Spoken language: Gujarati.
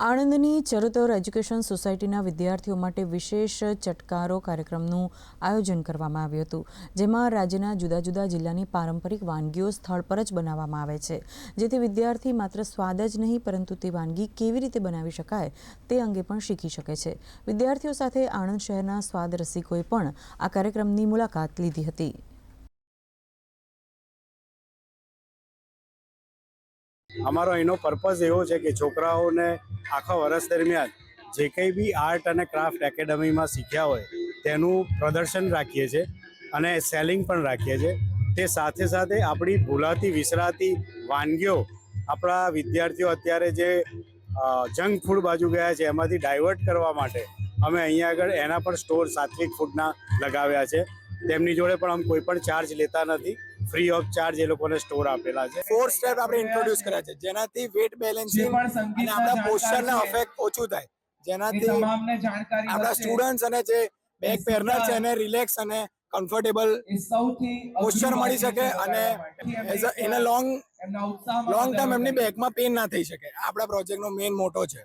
આણંદની ચરોતર એજ્યુકેશન સોસાયટીના વિદ્યાર્થીઓ માટે વિશેષ ચટકારો કાર્યક્રમનું આયોજન કરવામાં આવ્યું હતું, જેમાં રાજ્યના જુદા જુદા જિલ્લાની પારંપરિક વાનગીઓ સ્થળ પર જ બનાવવામાં આવે છે, જેથી વિદ્યાર્થી માત્ર સ્વાદ જ નહીં પરંતુ તે વાનગી કેવી રીતે બનાવી શકાય તે અંગે પણ શીખી શકે છે. વિદ્યાર્થીઓ સાથે આણંદ શહેરના સ્વાદ રસિકોએ પણ આ કાર્યક્રમની મુલાકાત લીધી હતી. અમારો એનો પર્પઝ એવો છે કે છોકરાઓને આખા વર્ષ દરમિયાન જે કંઈ બી આર્ટ અને ક્રાફ્ટ એકેડમીમાં શીખ્યા હોય તેનું પ્રદર્શન રાખીએ છીએ અને સેલિંગ પણ રાખીએ છીએ. તે સાથે સાથે આપણી ભૂલાતી વિસરાતી વાનગીઓ આપણા વિદ્યાર્થીઓ અત્યારે જે જંક ફૂડ બાજુ ગયા છે એમાંથી ડાયવર્ટ કરવા માટે અમે અહીંયા આગળ એના પણ સ્ટોર સાત્વિક ફૂડના લગાવ્યા છે. તેમની જોડે પણ અમે કોઈ પણ ચાર્જ લેતા નથી, ફ્રી ઓફ ચાર્જ એ લોકોને સ્ટોર આપેલા છે. 4 સ્ટેપ આપણે ઇન્ટ્રોડ્યુસ કર્યા છે, જેનાથી વેટ બેલેન્સિંગ અને આપણા પોસ્ચરના અફેક્ટ ઓછું થાય, જેનાથી આપણા સ્ટુડન્ટ્સ અને જે બેક પેરનર છે એને રિલેક્સ અને કમ્ફર્ટેબલ પોસ્ચર મળી શકે અને ઇન અ લોંગ ટર્મ એમની બેકમાં પેઇન ના થઈ શકે. આપણા પ્રોજેક્ટનો મેઇન મોટો છે.